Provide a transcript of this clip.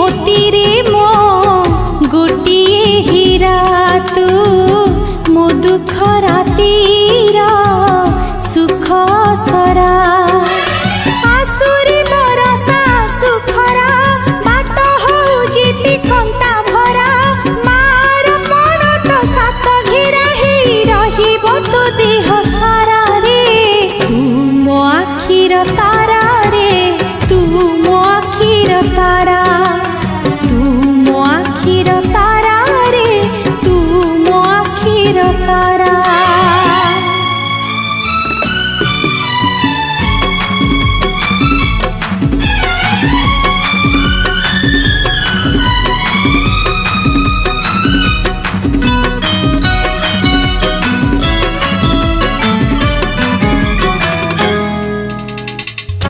मोती रे मो गोटिए हीरा तू मो दुख रातीर सुख सरा आसुरी बरसा सुखरा बाट हौजी कंटा भरा मार मन तो सात घिरा ही रहिबो तो देह सारा रे तू मो आखिर तारा रे तू मो आखिर तारा।